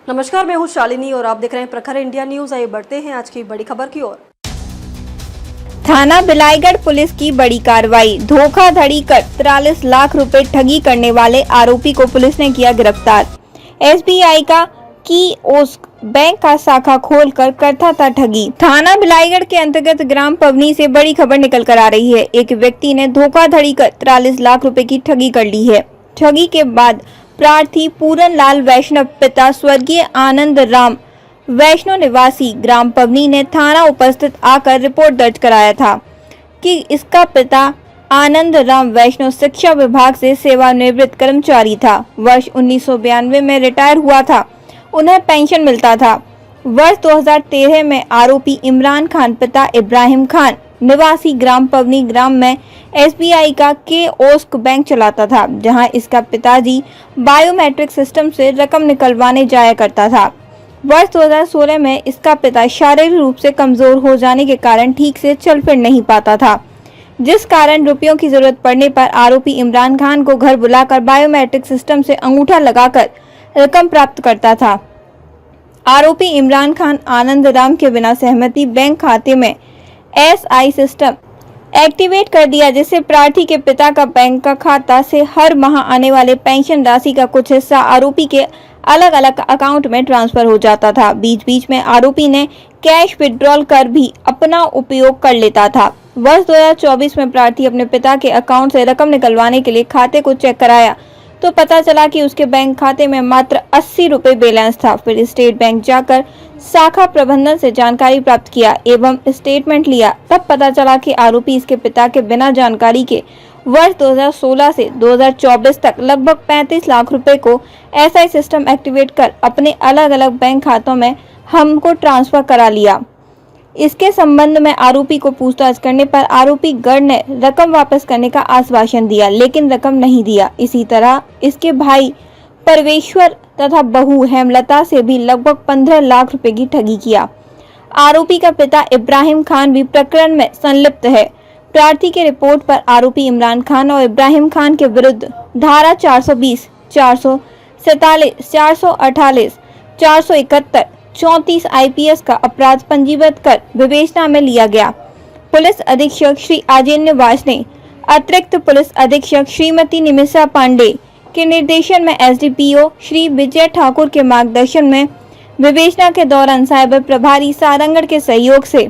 नमस्कार, मैं हूं शालिनी और आप देख रहे हैं प्रखर इंडिया न्यूज। आइए बढ़ते हैं आज की बड़ी खबर की ओर। थाना बिलाईगढ़ पुलिस की बड़ी कार्रवाई। धोखाधड़ी कर 43 लाख रुपए ठगी करने वाले आरोपी को पुलिस ने किया गिरफ्तार। एसबीआई का कियोस्क बैंक का शाखा खोलकर करता था ठगी। थाना बिलाईगढ़ के अंतर्गत ग्राम पवनी से बड़ी खबर निकल कर आ रही है। एक व्यक्ति ने धोखाधड़ी कर 43 लाख रुपए की ठगी कर ली है। ठगी के बाद प्रार्थी पूरन लाल वैष्णव पिता स्वर्गीय आनंद राम वैष्णव निवासी ग्राम पवनी ने थाना उपस्थित आकर रिपोर्ट दर्ज कराया था कि इसका पिता आनंद राम वैष्णव शिक्षा विभाग से सेवानिवृत्त कर्मचारी था। वर्ष 1992 में रिटायर हुआ था। उन्हें पेंशन मिलता था। वर्ष 2013 में आरोपी इमरान खान पिता इब्राहिम खान निवासी ग्राम पवनी ग्राम में एसबीआई का कियोस्क बैंक चलाता था, जहां इसका पिताजी बायोमेट्रिक सिस्टम से रकम निकलवाने जाया करता था। वर्ष 2016 में इसका पिता शारीरिक रूप से कमजोर हो जाने के कारण ठीक से चल फिर नहीं पाता था, जिस कारण रुपयों की जरूरत पड़ने पर आरोपी इमरान खान को घर बुलाकर बायोमेट्रिक सिस्टम से अंगूठा लगाकर रकम प्राप्त करता था। आरोपी इमरान खान आनंद राम के बिना सहमति बैंक खाते में एसआई सिस्टम एक्टिवेट कर दिया, जिससे प्रार्थी के पिता का बैंक का खाता से हर माह आने वाले पेंशन राशि का कुछ हिस्सा आरोपी के अलग अलग अकाउंट में ट्रांसफर हो जाता था। बीच बीच में आरोपी ने कैश विड्रॉल कर भी अपना उपयोग कर लेता था। वर्ष 2024 में प्रार्थी अपने पिता के अकाउंट से रकम निकलवाने के लिए खाते को चेक कराया तो पता चला कि उसके बैंक खाते में मात्र 80 रुपए बैलेंस था। फिर स्टेट बैंक जाकर शाखा प्रबंधन से जानकारी प्राप्त किया एवं स्टेटमेंट लिया, तब पता चला कि आरोपी इसके पिता के बिना जानकारी के वर्ष 2016 से 2024 तक लगभग 35 लाख रुपए को एसआई सिस्टम एक्टिवेट कर अपने अलग अलग बैंक खातों में हमको ट्रांसफर करा लिया। इसके संबंध में आरोपी को पूछताछ करने पर आरोपी गढ़ ने रकम वापस करने का आश्वासन दिया, लेकिन रकम नहीं दिया। इसी तरह इसके भाई परवेश्वर तथा बहू हेमलता से भी लगभग 15 लाख रुपए की ठगी किया। आरोपी का पिता इब्राहिम खान भी प्रकरण में संलिप्त है। प्रार्थी के रिपोर्ट पर आरोपी इमरान खान और इब्राहिम खान के विरुद्ध धारा 420, 447, 448, 471, 34 आईपीएस का अपराध पंजीबद्ध कर विवेचना में लिया गया। पुलिस अधीक्षक श्री आजेन्य वास ने अतिरिक्त पुलिस अधीक्षक श्रीमती निमिषा पांडे के निर्देशन में एसडीपीओ श्री विजय ठाकुर के मार्गदर्शन में विवेचना के दौरान साइबर प्रभारी सारंगढ़ के सहयोग से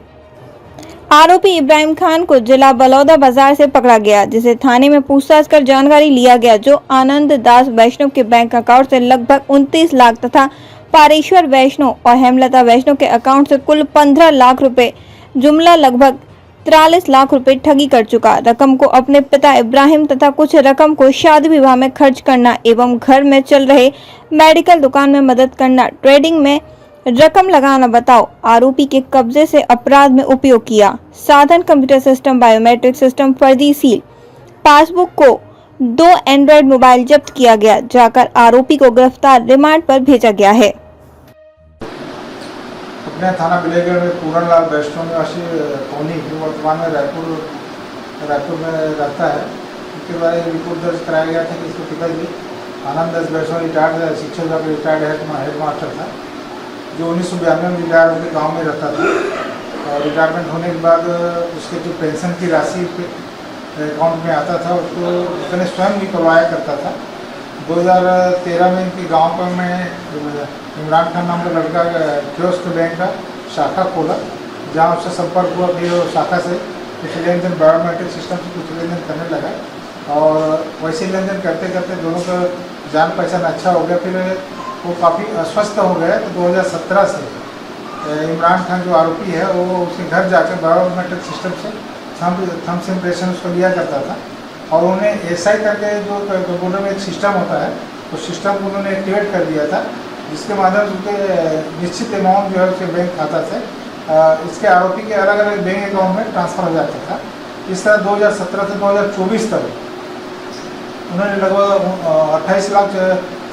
आरोपी इब्राहिम खान को जिला बलौदा बाजार से पकड़ा गया, जिसे थाने में पूछताछ कर जानकारी लिया गया, जो आनंद दास वैष्णव के बैंक अकाउंट से लगभग 29 लाख तथा पारेश्वर वैष्णव और हेमलता वैष्णव के अकाउंट से कुल 15 लाख रुपए जुमला लगभग 43 लाख रुपए ठगी कर चुका। रकम को अपने पिता इब्राहिम तथा कुछ रकम को शादी विवाह में खर्च करना एवं घर में चल रहे मेडिकल दुकान में मदद करना, ट्रेडिंग में रकम लगाना बताओ आरोपी के कब्जे से अपराध में उपयोग किया। साधन कंप्यूटर सिस्टम, बायोमेट्रिक सिस्टम, फर्जी सील, पासबुक को 2 एंड्रॉइड मोबाइल जब्त किया गया। जाकर आरोपी को गिरफ्तार रिमांड पर भेजा गया है। अपने थाना बिलाईगढ़ में पूरन लाल वैष्णव निवासी पौनी वर्तमान में रायपुर में रहता है। उसके बारे में रिपोर्ट दर्ज कराया गया था कि इसके पिताजी आनंद दास वैष्णव रिटायर्ड शिक्षक विभाग में रिटायर्ड हेडमास्टर था, जो 1992 में रिटायर होकर गाँव में रहता था। और रिटायरमेंट होने के बाद उसके जो पेंशन की राशि अकाउंट में आता था उसको उसने स्वयं निकलवाया करता था। 2013 में इनके गांव पर में इमरान खान नाम का लड़का कियोस्क बैंक का शाखा खोला, जहां उससे संपर्क हुआ। फिर शाखा से कुछ लेन देन बायोमेट्रिक सिस्टम से कुछ लेन देन करने लगा और वैसे लेन देन करते करते दोनों का जान पहचान अच्छा हो गया। फिर वो काफ़ी अस्वस्थ हो गए। तो 2017 से इमरान खान जो आरोपी है वो उसके घर जाकर बायोमेट्रिक सिस्टम से थम्स इम्प्रेशन उसको लिया करता था और उन्हें एसआई करके जो कंप्यूटर में एक सिस्टम होता है उस सिस्टम को उन्होंने एक्टिवेट कर दिया था, जिसके माध्यम से उनके निश्चित अमाउंट जो है उसके बैंक खाता से इसके आरोपी के अलग अलग बैंक अकाउंट में ट्रांसफ़र हो जाता था। इस तरह 2017 से 2024 तक उन्होंने लगभग 28 लाख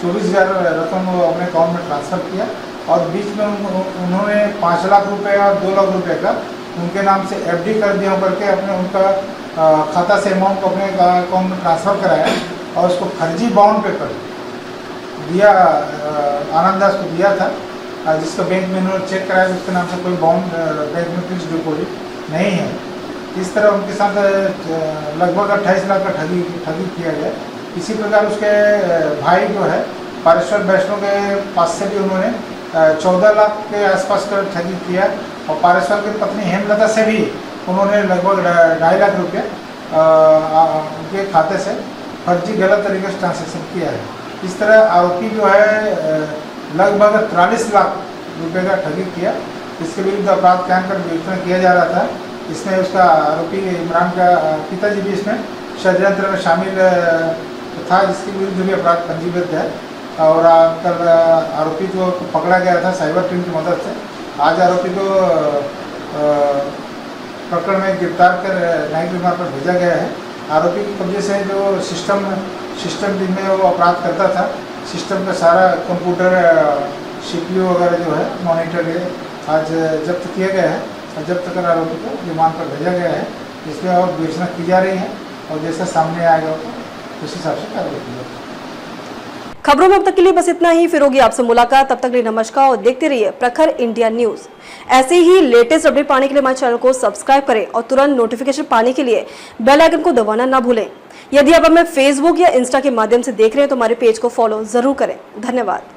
24,000 रकम अपने अकाउंट में ट्रांसफ़र किया और बीच में उन्होंने 5 लाख रुपये और 2 लाख रुपये का उनके नाम से एफडी कर दिया करके अपने उनका खाता से अमाउंट को अपने अकाउंट में ट्रांसफ़र कराया और उसको फर्जी बॉन्ड पे कर दिया आनंद दास को दिया था, जिसका बैंक में उन्होंने चेक कराया उसके नाम से कोई बॉन्ड बैंक में फिक्स डिपॉजिट नहीं है। इस तरह उनके साथ लगभग 28 लाख का ठगी किया गया। इसी प्रकार उसके भाई जो है पारेश्वर वैष्णव के पास से भी उन्होंने 14 लाख के आसपास का ठगी किया और पारेश्वर की पत्नी हेमलता से भी उन्होंने लगभग 2.5 लाख रुपये उनके खाते से फर्जी गलत तरीके से ट्रांजेक्शन किया है। इस तरह आरोपी जो है लगभग 43 लाख रुपए का ठगी किया। इसके विरुद्ध अपराध कायम कर विवेचना किया जा रहा था। इसमें उसका आरोपी इमरान का पिताजी भी इसमें षड्यंत्र में शामिल था, जिसके विरुद्ध भी अपराध पंजीबद्ध है। और कल आरोपी को पकड़ा गया था साइबर टीम की मदद से। आज आरोपी को प्रकरण में गिरफ्तार कर न्यायिक रिमांड पर भेजा गया है। आरोपी के कब्जे से जो सिस्टम जिनमें वो अपराध करता था, सिस्टम का सारा कंप्यूटर CPU वगैरह जो है मॉनिटर आज जब्त किया गया है और जब्त कर आरोपी को रिमांड पर भेजा गया है। इसमें और विवेचना की जा रही है और जैसा सामने आएगा तो उस हिसाब से कार्रवाई की जाएगी। खबरों में अब तक के लिए बस इतना ही। फिर होगी आपसे मुलाकात, तब तक के लिए नमस्कार और देखते रहिए प्रखर इंडिया न्यूज। ऐसे ही लेटेस्ट अपडेट पाने के लिए हमारे चैनल को सब्सक्राइब करें और तुरंत नोटिफिकेशन पाने के लिए बेल आइकन को दबाना ना भूलें। यदि आप हमें फेसबुक या इंस्टा के माध्यम से देख रहे हैं तो हमारे पेज को फॉलो जरूर करें। धन्यवाद।